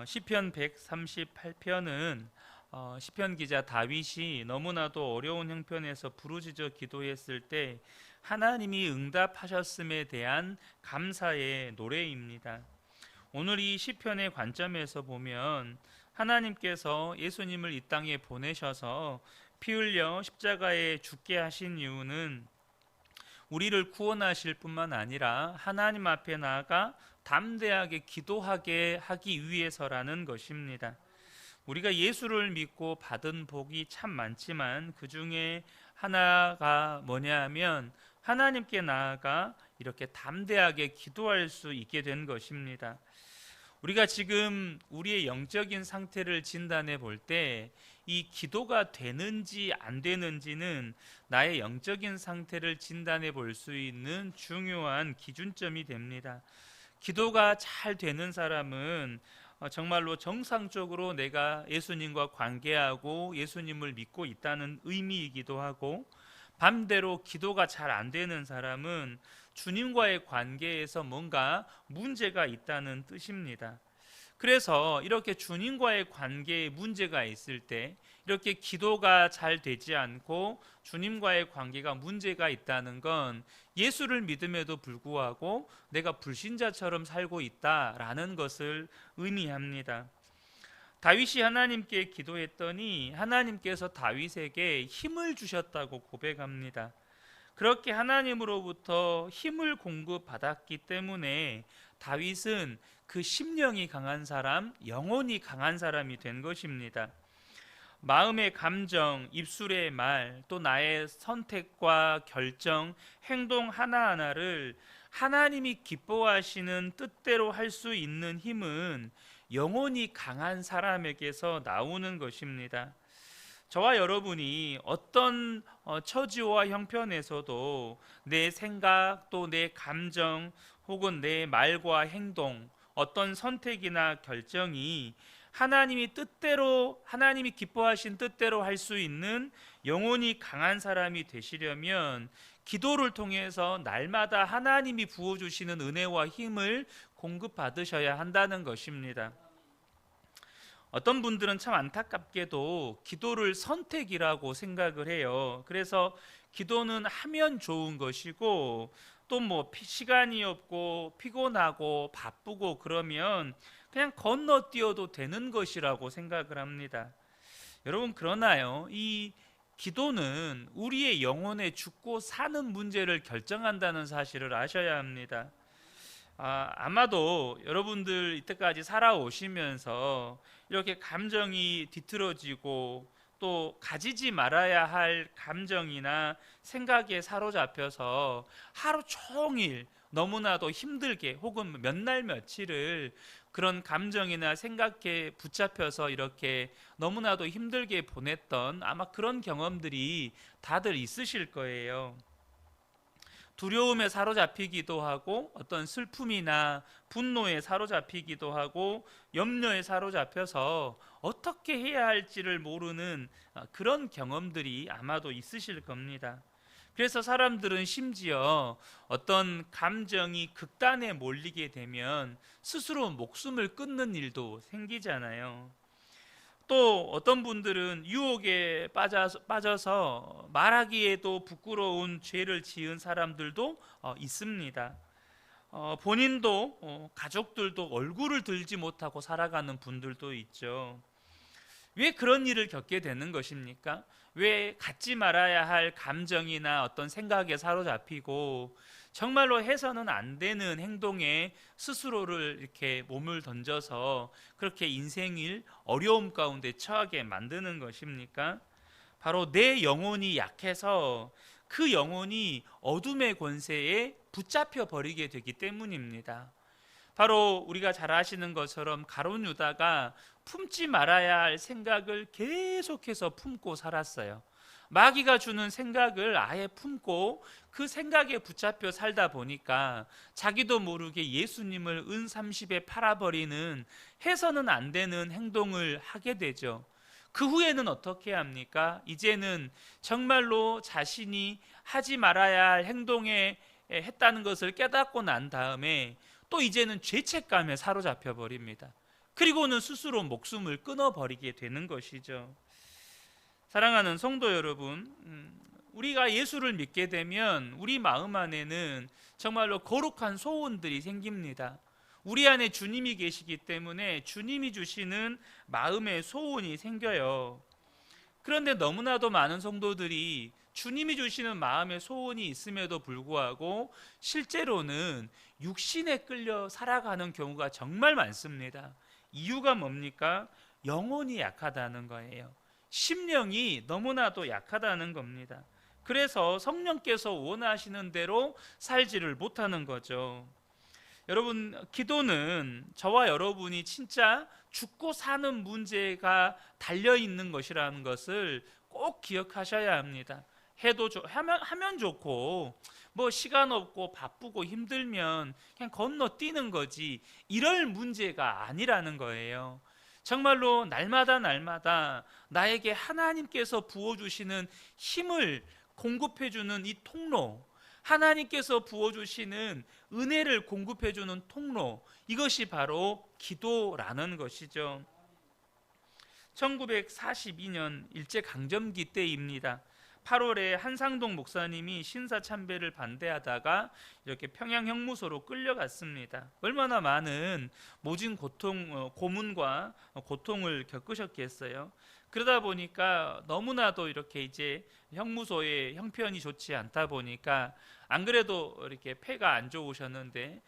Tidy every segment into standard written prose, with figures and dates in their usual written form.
시편 138편은 시편 기자 다윗이 너무나도 어려운 형편에서 부르짖어 기도했을 때 하나님이 응답하셨음에 대한 감사의 노래입니다. 오늘 이 시편의 관점에서 보면 하나님께서 예수님을 이 땅에 보내셔서 피 흘려 십자가에 죽게 하신 이유는 우리를 구원하실 뿐만 아니라 하나님 앞에 나아가 담대하게 기도하게 하기 위해서라는 것입니다. 우리가 예수를 믿고 받은 복이 참 많지만 그 중에 하나가 뭐냐 하면 하나님께 나아가 이렇게 담대하게 기도할 수 있게 된 것입니다. 우리가 지금 우리의 영적인 상태를 진단해 볼 때 이 기도가 되는지 안 되는지는 나의 영적인 상태를 진단해 볼 수 있는 중요한 기준점이 됩니다. 기도가 잘 되는 사람은 정말로 정상적으로 내가 예수님과 관계하고 예수님을 믿고 있다는 의미이기도 하고, 반대로 기도가 잘 안 되는 사람은 주님과의 관계에서 뭔가 문제가 있다는 뜻입니다. 그래서 이렇게 주님과의 관계에 문제가 있을 때, 이렇게 기도가 잘 되지 않고 주님과의 관계가 문제가 있다는 건 예수를 믿음에도 불구하고 내가 불신자처럼 살고 있다라는 것을 의미합니다. 다윗이 하나님께 기도했더니 하나님께서 다윗에게 힘을 주셨다고 고백합니다. 그렇게 하나님으로부터 힘을 공급받았기 때문에 다윗은 그 심령이 강한 사람, 영혼이 강한 사람이 된 것입니다. 마음의 감정, 입술의 말, 또 나의 선택과 결정, 행동 하나하나를 하나님이 기뻐하시는 뜻대로 할 수 있는 힘은 영혼이 강한 사람에게서 나오는 것입니다. 저와 여러분이 어떤 처지와 형편에서도 내 생각 또 내 감정 혹은 내 말과 행동, 어떤 선택이나 결정이 하나님이 기뻐하신 뜻대로 할 수 있는 영혼이 강한 사람이 되시려면 기도를 통해서 날마다 하나님이 부어주시는 은혜와 힘을 공급받으셔야 한다는 것입니다. 어떤 분들은 참 안타깝게도 기도를 선택이라고 생각을 해요. 그래서 기도는 하면 좋은 것이고, 또 뭐 시간이 없고 피곤하고 바쁘고 그러면 그냥 건너뛰어도 되는 것이라고 생각을 합니다. 여러분, 그러나요? 이 기도는 우리의 영혼의 죽고 사는 문제를 결정한다는 사실을 아셔야 합니다. 아마도 여러분들 이때까지 살아오시면서 이렇게 감정이 뒤틀어지고 또 가지지 말아야 할 감정이나 생각에 사로잡혀서 하루 종일 너무나도 힘들게 혹은 몇 날 며칠을 그런 감정이나 생각에 붙잡혀서 이렇게 너무나도 힘들게 보냈던 아마 그런 경험들이 다들 있으실 거예요. 두려움에 사로잡히기도 하고 어떤 슬픔이나 분노에 사로잡히기도 하고 염려에 사로잡혀서 어떻게 해야 할지를 모르는 그런 경험들이 아마도 있으실 겁니다. 그래서 사람들은 심지어 어떤 감정이 극단에 몰리게 되면 스스로 목숨을 끊는 일도 생기잖아요. 또 어떤 분들은 유혹에 빠져서 말하기에도 부끄러운 죄를 지은 사람들도 있습니다. 본인도 가족들도 얼굴을 들지 못하고 살아가는 분들도 있죠. 왜 그런 일을 겪게 되는 것입니까? 왜 갖지 말아야 할 감정이나 어떤 생각에 사로잡히고 정말로 해서는 안 되는 행동에 스스로를 이렇게 몸을 던져서 그렇게 인생을 어려움 가운데 처하게 만드는 것입니까? 바로 내 영혼이 약해서 그 영혼이 어둠의 권세에 붙잡혀 버리게 되기 때문입니다. 바로 우리가 잘 아시는 것처럼 가룟 유다가 품지 말아야 할 생각을 계속해서 품고 살았어요. 마귀가 주는 생각을 아예 품고 그 생각에 붙잡혀 살다 보니까 자기도 모르게 예수님을 은 30에 팔아버리는 해서는 안 되는 행동을 하게 되죠. 그 후에는 어떻게 합니까? 이제는 정말로 자신이 하지 말아야 할 행동에 했다는 것을 깨닫고 난 다음에 또 이제는 죄책감에 사로잡혀 버립니다. 그리고는 스스로 목숨을 끊어버리게 되는 것이죠. 사랑하는 성도 여러분, 우리가 예수를 믿게 되면 우리 마음 안에는 정말로 거룩한 소원들이 생깁니다. 우리 안에 주님이 계시기 때문에 주님이 주시는 마음의 소원이 생겨요. 그런데 너무나도 많은 성도들이 주님이 주시는 마음의 소원이 있음에도 불구하고 실제로는 육신에 끌려 살아가는 경우가 정말 많습니다. 이유가 뭡니까? 영혼이 약하다는 거예요. 심령이 너무나도 약하다는 겁니다. 그래서 성령께서 원하시는 대로 살지를 못하는 거죠. 여러분, 기도는 저와 여러분이 진짜 죽고 사는 문제가 달려 있는 것이라는 것을 꼭 기억하셔야 합니다. 하면 좋고, 뭐 시간 없고 바쁘고 힘들면 그냥 건너뛰는 거지, 이럴 문제가 아니라는 거예요. 정말로 날마다 나에게 하나님께서 부어주시는 힘을 공급해주는 이 통로, 하나님께서 부어주시는 은혜를 공급해주는 통로, 이것이 바로 기도라는 것이죠. 1942년 일제강점기 때입니다. 8월에 한상동 목사님이 신사참배를 반대하다가 이렇게 평양 형무소로 끌려갔습니다. 얼마나 많은 모진 고문과 고통을 겪으셨겠어요. 그러다 보니까 너무나도 이렇게 이제 형무소의 형편이 좋지 않다 보니까, 안 그래도 이렇게 폐가 안 좋으셨는데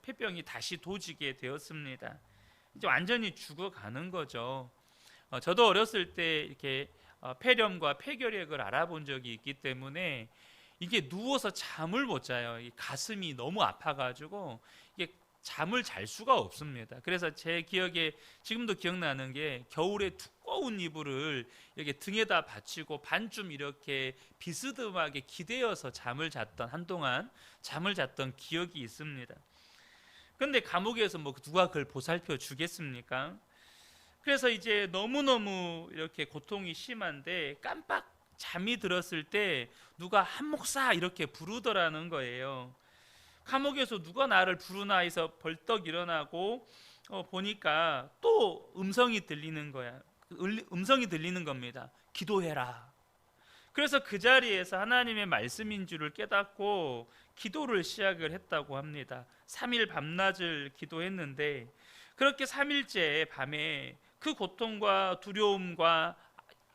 폐병이 다시 도지게 되었습니다. 이제 완전히 죽어가는 거죠. 저도 어렸을 때 이렇게 폐렴과 폐결핵을 알아본 적이 있기 때문에 이게 누워서 잠을 못 자요. 가슴이 너무 아파가지고 이게 잠을 잘 수가 없습니다. 그래서 제 기억에 지금도 기억나는 게, 겨울에 두꺼운 이불을 이렇게 등에다 받치고 반쯤 이렇게 비스듬하게 기대어서 한동안 잠을 잤던 기억이 있습니다. 근데 감옥에서 뭐 누가 그걸 보살펴 주겠습니까? 그래서 이제 너무너무 이렇게 고통이 심한데 깜빡 잠이 들었을 때 누가 한 목사 이렇게 부르더라는 거예요. 감옥에서 누가 나를 부르나 해서 벌떡 일어나고 보니까 또 음성이 들리는 겁니다. 기도해라. 그래서 그 자리에서 하나님의 말씀인 줄을 깨닫고 기도를 시작을 했다고 합니다. 3일 밤낮을 기도했는데, 그렇게 3일째 밤에 그 고통과 두려움과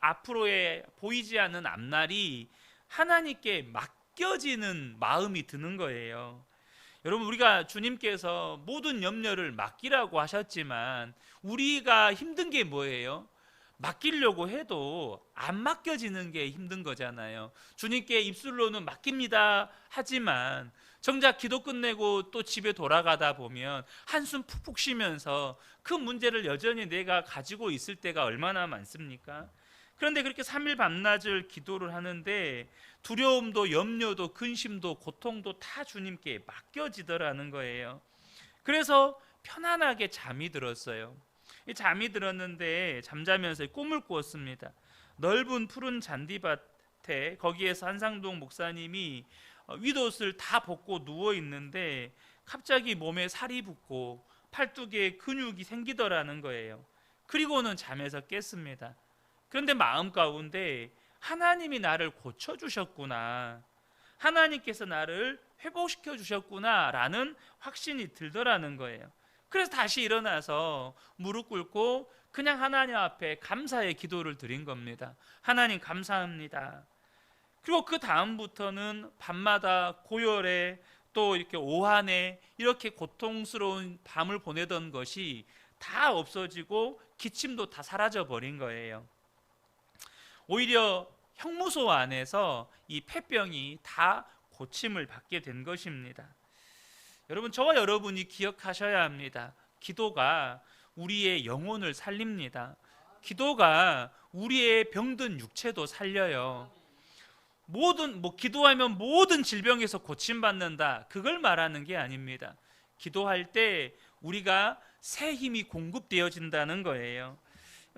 앞으로의 보이지 않는 앞날이 하나님께 맡겨지는 마음이 드는 거예요. 여러분, 우리가 주님께서 모든 염려를 맡기라고 하셨지만 우리가 힘든 게 뭐예요? 맡기려고 해도 안 맡겨지는 게 힘든 거잖아요. 주님께 입술로는 맡깁니다 하지만 정작 기도 끝내고 또 집에 돌아가다 보면 한숨 푹푹 쉬면서 그 문제를 여전히 내가 가지고 있을 때가 얼마나 많습니까? 그런데 그렇게 3일 밤낮을 기도를 하는데 두려움도 염려도 근심도 고통도 다 주님께 맡겨지더라는 거예요. 그래서 편안하게 잠이 들었어요. 잠이 들었는데 잠자면서 꿈을 꾸었습니다. 넓은 푸른 잔디밭에, 거기에서 한상동 목사님이 윗옷을 다 벗고 누워 있는데 갑자기 몸에 살이 붙고 팔뚝에 근육이 생기더라는 거예요. 그리고는 잠에서 깼습니다. 그런데 마음 가운데 하나님이 나를 고쳐주셨구나, 하나님께서 나를 회복시켜 주셨구나 라는 확신이 들더라는 거예요. 그래서 다시 일어나서 무릎 꿇고 그냥 하나님 앞에 감사의 기도를 드린 겁니다. 하나님 감사합니다. 그리고 그 다음부터는 밤마다 고열에 또 이렇게 오한에 이렇게 고통스러운 밤을 보내던 것이 다 없어지고 기침도 다 사라져 버린 거예요. 오히려 형무소 안에서 이 폐병이 다 고침을 받게 된 것입니다. 여러분, 저와 여러분이 기억하셔야 합니다. 기도가 우리의 영혼을 살립니다. 기도가 우리의 병든 육체도 살려요. 기도하면 모든 질병에서 고침받는다, 그걸 말하는 게 아닙니다. 기도할 때 우리가 새 힘이 공급되어진다는 거예요.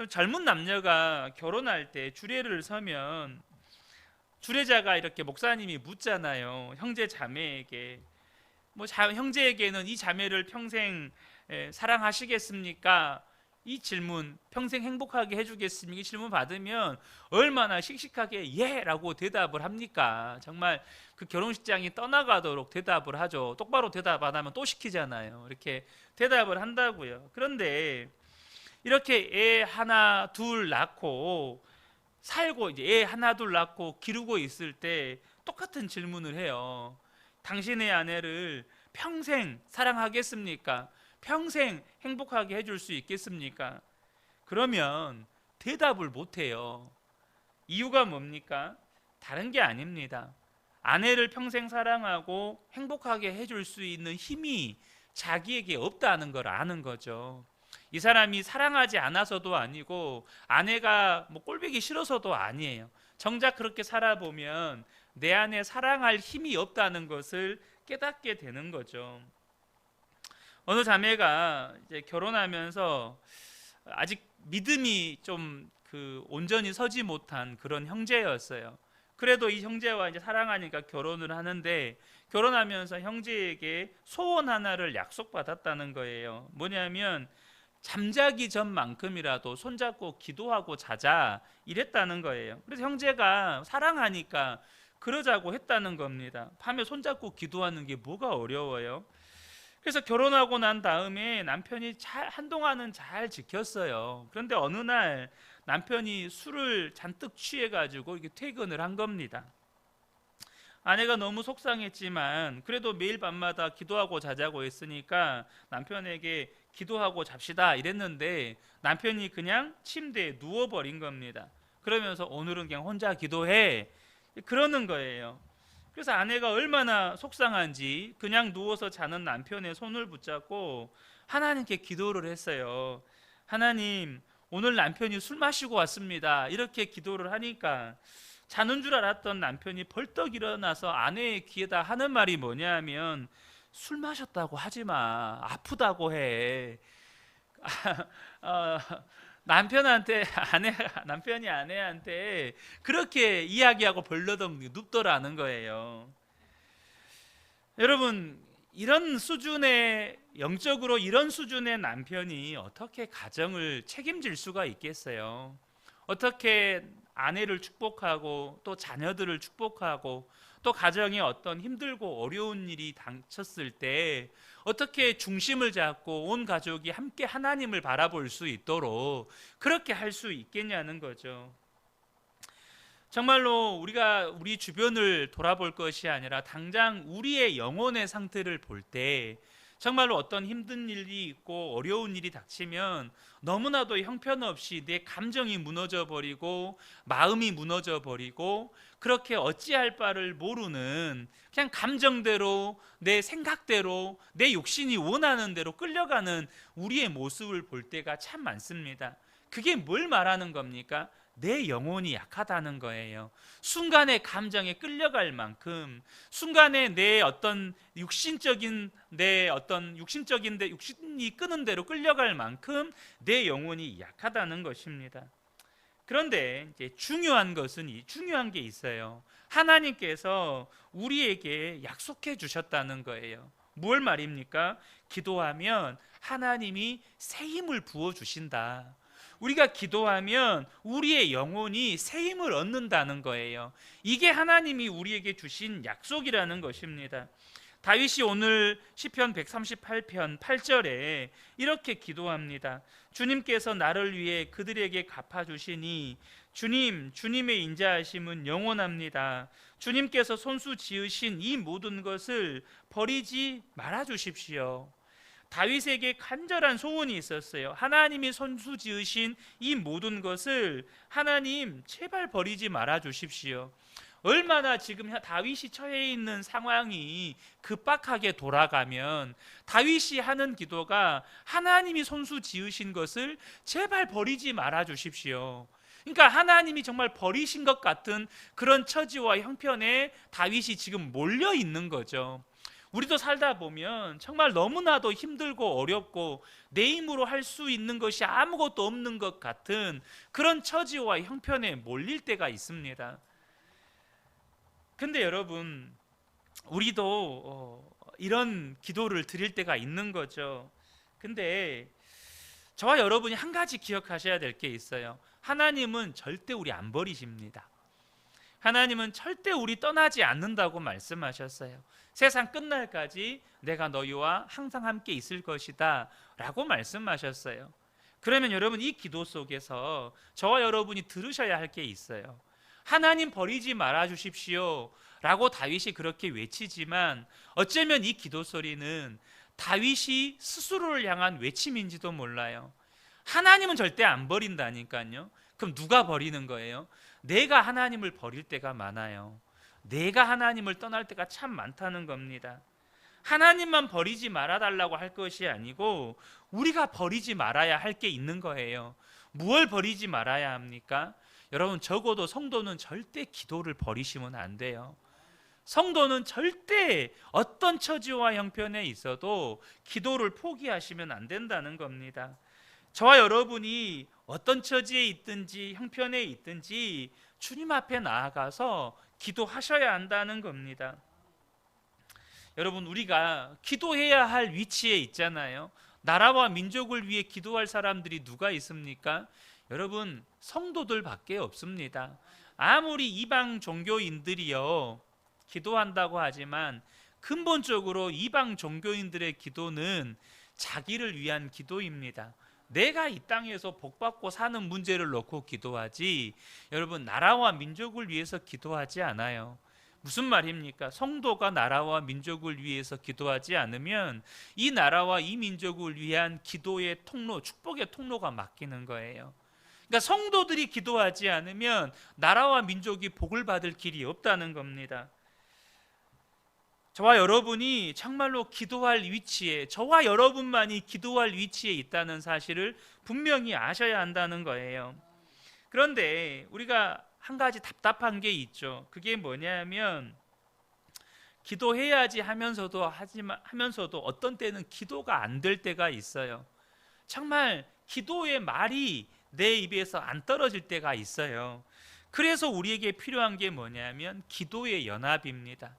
젊은 남녀가 결혼할 때 주례를 서면 주례자가 이렇게 목사님이 묻잖아요. 형제 자매에게 형제에게는 이 자매를 평생 사랑하시겠습니까? 이 질문, 평생 행복하게 해주겠습니까? 이 질문 받으면 얼마나 씩씩하게 예라고 대답을 합니까? 정말 그 결혼식장이 떠나가도록 대답을 하죠. 똑바로 대답 안 하면 또 시키잖아요. 이렇게 대답을 한다고요. 그런데 이렇게 애 하나 둘 낳고 살고, 이제 애 하나 둘 낳고 기르고 있을 때 똑같은 질문을 해요. 당신의 아내를 평생 사랑하겠습니까? 평생 행복하게 해줄 수 있겠습니까? 그러면 대답을 못해요. 이유가 뭡니까? 다른 게 아닙니다. 아내를 평생 사랑하고 행복하게 해줄 수 있는 힘이 자기에게 없다는 걸 아는 거죠. 이 사람이 사랑하지 않아서도 아니고 아내가 뭐 꼴보기 싫어서도 아니에요. 정작 그렇게 살아보면 내 안에 사랑할 힘이 없다는 것을 깨닫게 되는 거죠. 어느 자매가 이제 결혼하면서 아직 믿음이 좀 온전히 서지 못한 그런 형제였어요. 그래도 이 형제와 이제 사랑하니까 결혼을 하는데, 결혼하면서 형제에게 소원 하나를 약속받았다는 거예요. 뭐냐면 잠자기 전만큼이라도 손잡고 기도하고 자자, 이랬다는 거예요. 그래서 형제가 사랑하니까 그러자고 했다는 겁니다. 밤에 손잡고 기도하는 게 뭐가 어려워요? 그래서 결혼하고 난 다음에 남편이 한동안은 잘 지켰어요. 그런데 어느 날 남편이 술을 잔뜩 취해가지고 이렇게 퇴근을 한 겁니다. 아내가 너무 속상했지만 그래도 매일 밤마다 기도하고 자자고 했으니까 남편에게 기도하고 잡시다 이랬는데, 남편이 그냥 침대에 누워버린 겁니다. 그러면서 오늘은 그냥 혼자 기도해, 그러는 거예요. 그래서 아내가 얼마나 속상한지 그냥 누워서 자는 남편의 손을 붙잡고 하나님께 기도를 했어요. 하나님, 오늘 남편이 술 마시고 왔습니다. 이렇게 기도를 하니까 자는 줄 알았던 남편이 벌떡 일어나서 아내의 귀에다 하는 말이 뭐냐면, 술 마셨다고 하지 마, 아프다고 해. 남편한테 남편이 아내한테 그렇게 이야기하고 벌러덩 눕더라는 거예요. 여러분, 이런 수준의, 영적으로 이런 수준의 남편이 어떻게 가정을 책임질 수가 있겠어요? 어떻게 아내를 축복하고 또 자녀들을 축복하고 또 가정에 어떤 힘들고 어려운 일이 닥쳤을 때 어떻게 중심을 잡고 온 가족이 함께 하나님을 바라볼 수 있도록 그렇게 할 수 있겠냐는 거죠. 정말로 우리가 우리 주변을 돌아볼 것이 아니라 당장 우리의 영혼의 상태를 볼 때, 정말로 어떤 힘든 일이 있고 어려운 일이 닥치면 너무나도 형편없이 내 감정이 무너져 버리고 마음이 무너져 버리고, 그렇게 어찌할 바를 모르는 그냥 감정대로, 내 생각대로, 내 욕심이 원하는 대로 끌려가는 우리의 모습을 볼 때가 참 많습니다. 그게 뭘 말하는 겁니까? 내 영혼이 약하다는 거예요. 순간의 감정에 끌려갈 만큼, 순간에 내 어떤 육신적인 육신이 끄는 대로 끌려갈 만큼 내 영혼이 약하다는 것입니다. 그런데 이제 중요한 게 있어요. 하나님께서 우리에게 약속해 주셨다는 거예요. 뭘 말입니까? 기도하면 하나님이 새 힘을 부어 주신다. 우리가 기도하면 우리의 영혼이 새 힘을 얻는다는 거예요. 이게 하나님이 우리에게 주신 약속이라는 것입니다. 다윗이 오늘 시편 138편 8절에 이렇게 기도합니다. 주님께서 나를 위해 그들에게 갚아주시니 주님의 인자하심은 영원합니다. 주님께서 손수 지으신 이 모든 것을 버리지 말아 주십시오. 다윗에게 간절한 소원이 있었어요. 하나님이 손수 지으신 이 모든 것을 하나님 제발 버리지 말아 주십시오. 얼마나 지금 다윗이 처해 있는 상황이 급박하게 돌아가면 다윗이 하는 기도가 하나님이 손수 지으신 것을 제발 버리지 말아 주십시오. 그러니까 하나님이 정말 버리신 것 같은 그런 처지와 형편에 다윗이 지금 몰려 있는 거죠. 우리도 살다 보면 정말 너무나도 힘들고 어렵고 내 힘으로 할 수 있는 것이 아무것도 없는 것 같은 그런 처지와 형편에 몰릴 때가 있습니다. 근데 여러분, 우리도 이런 기도를 드릴 때가 있는 거죠. 근데 저와 여러분이 한 가지 기억하셔야 될 게 있어요. 하나님은 절대 우리 안 버리십니다. 하나님은 절대 우리 떠나지 않는다고 말씀하셨어요. 세상 끝날까지 내가 너희와 항상 함께 있을 것이다 라고 말씀하셨어요. 그러면 여러분, 이 기도 속에서 저와 여러분이 들으셔야 할 게 있어요. 하나님 버리지 말아 주십시오 라고 다윗이 그렇게 외치지만, 어쩌면 이 기도 소리는 다윗이 스스로를 향한 외침인지도 몰라요. 하나님은 절대 안 버린다니까요. 그럼 누가 버리는 거예요? 내가 하나님을 버릴 때가 많아요. 내가 하나님을 떠날 때가 참 많다는 겁니다. 하나님만 버리지 말아달라고 할 것이 아니고 우리가 버리지 말아야 할 게 있는 거예요. 무엇을 버리지 말아야 합니까? 여러분, 적어도 성도는 절대 기도를 버리시면 안 돼요. 성도는 절대 어떤 처지와 형편에 있어도 기도를 포기하시면 안 된다는 겁니다. 저와 여러분이 어떤 처지에 있든지 형편에 있든지 주님 앞에 나아가서 기도하셔야 한다는 겁니다. 여러분, 우리가 기도해야 할 위치에 있잖아요. 나라와 민족을 위해 기도할 사람들이 누가 있습니까? 여러분, 성도들밖에 없습니다. 아무리 이방 종교인들이요 기도한다고 하지만 근본적으로 이방 종교인들의 기도는 자기를 위한 기도입니다. 내가 이 땅에서 복받고 사는 문제를 놓고 기도하지, 여러분, 나라와 민족을 위해서 기도하지 않아요. 무슨 말입니까? 성도가 나라와 민족을 위해서 기도하지 않으면 이 나라와 이 민족을 위한 기도의 통로, 축복의 통로가 막히는 거예요. 그러니까 성도들이 기도하지 않으면 나라와 민족이 복을 받을 길이 없다는 겁니다. 저와 여러분이 정말로 기도할 위치에, 저와 여러분만이 기도할 위치에 있다는 사실을 분명히 아셔야 한다는 거예요. 그런데 우리가 한 가지 답답한 게 있죠. 그게 뭐냐면, 기도해야지 하면서도 어떤 때는 기도가 안 될 때가 있어요. 정말 기도의 말이 내 입에서 안 떨어질 때가 있어요. 그래서 우리에게 필요한 게 뭐냐면 기도의 연합입니다.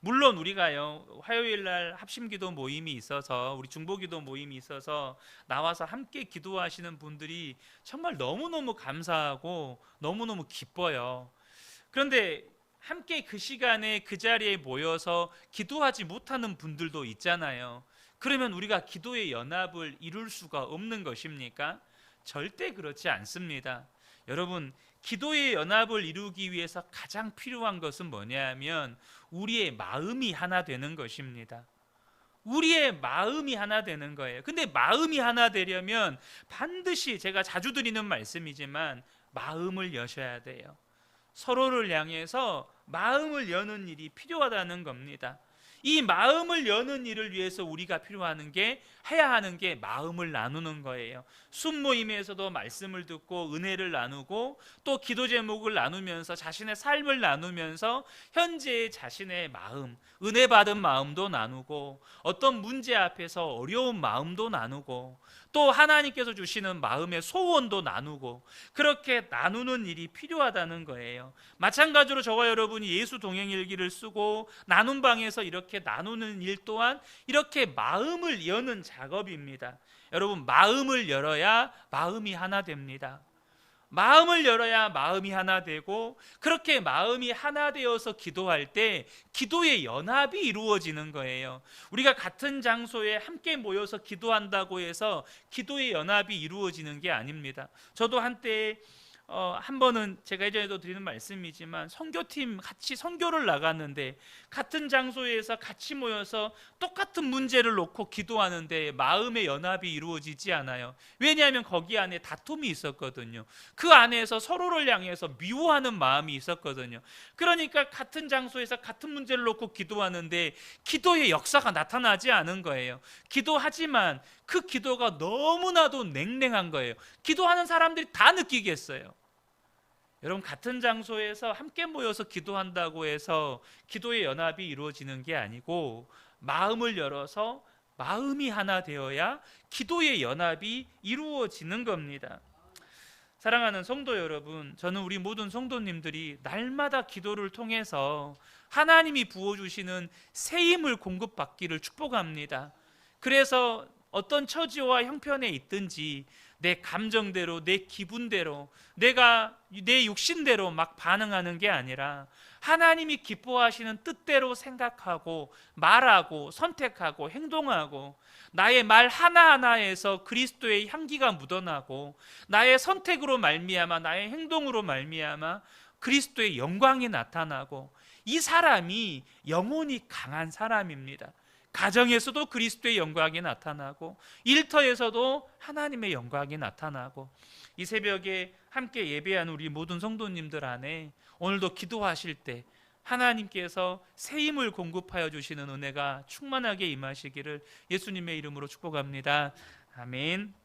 물론 우리가요, 화요일 날 합심기도 모임이 있어서, 우리 중보기도 모임이 있어서 나와서 함께 기도하시는 분들이 정말 너무너무 감사하고 너무너무 기뻐요. 그런데 함께 그 시간에 그 자리에 모여서 기도하지 못하는 분들도 있잖아요. 그러면 우리가 기도의 연합을 이룰 수가 없는 것입니까? 절대 그렇지 않습니다. 여러분, 기도의 연합을 이루기 위해서 가장 필요한 것은 뭐냐면 우리의 마음이 하나 되는 것입니다. 우리의 마음이 하나 되는 거예요. 근데 마음이 하나 되려면 반드시, 제가 자주 드리는 말씀이지만, 마음을 여셔야 돼요. 서로를 향해서 마음을 여는 일이 필요하다는 겁니다. 이 마음을 여는 일을 위해서 우리가 해야 하는 게 마음을 나누는 거예요. 순모임에서도 말씀을 듣고 은혜를 나누고, 또 기도 제목을 나누면서 자신의 삶을 나누면서 현재의 자신의 마음, 은혜 받은 마음도 나누고, 어떤 문제 앞에서 어려운 마음도 나누고, 또 하나님께서 주시는 마음의 소원도 나누고, 그렇게 나누는 일이 필요하다는 거예요. 마찬가지로 저와 여러분이 예수 동행일기를 쓰고 나눔 방에서 이렇게 나누는 일 또한 이렇게 마음을 여는 작업입니다. 여러분, 마음을 열어야 마음이 하나 됩니다. 마음을 열어야 마음이 하나 되고, 그렇게 마음이 하나 되어서 기도할 때 기도의 연합이 이루어지는 거예요. 우리가 같은 장소에 함께 모여서 기도한다고 해서 기도의 연합이 이루어지는 게 아닙니다. 저도 한때 한 번은, 제가 예전에도 드리는 말씀이지만, 선교팀 같이 선교를 나갔는데 같은 장소에서 같이 모여서 똑같은 문제를 놓고 기도하는데 마음의 연합이 이루어지지 않아요. 왜냐하면 거기 안에 다툼이 있었거든요. 그 안에서 서로를 향해서 미워하는 마음이 있었거든요. 그러니까 같은 장소에서 같은 문제를 놓고 기도하는데 기도의 역사가 나타나지 않은 거예요. 기도하지만 그 기도가 너무나도 냉랭한 거예요. 기도하는 사람들이 다 느끼겠어요. 여러분, 같은 장소에서 함께 모여서 기도한다고 해서 기도의 연합이 이루어지는 게 아니고, 마음을 열어서 마음이 하나 되어야 기도의 연합이 이루어지는 겁니다. 사랑하는 성도 여러분, 저는 우리 모든 성도님들이 날마다 기도를 통해서 하나님이 부어주시는 새 힘을 공급받기를 축복합니다. 그래서 어떤 처지와 형편에 있든지 내 감정대로, 내 기분대로, 내가 내 육신대로 막 반응하는 게 아니라 하나님이 기뻐하시는 뜻대로 생각하고 말하고 선택하고 행동하고, 나의 말 하나하나에서 그리스도의 향기가 묻어나고, 나의 선택으로 말미암아, 나의 행동으로 말미암아 그리스도의 영광이 나타나고, 이 사람이 영혼이 강한 사람입니다. 가정에서도 그리스도의 영광이 나타나고, 일터에서도 하나님의 영광이 나타나고, 이 새벽에 함께 예배하는 우리 모든 성도님들 안에 오늘도 기도하실 때 하나님께서 새 힘을 공급하여 주시는 은혜가 충만하게 임하시기를 예수님의 이름으로 축복합니다. 아멘.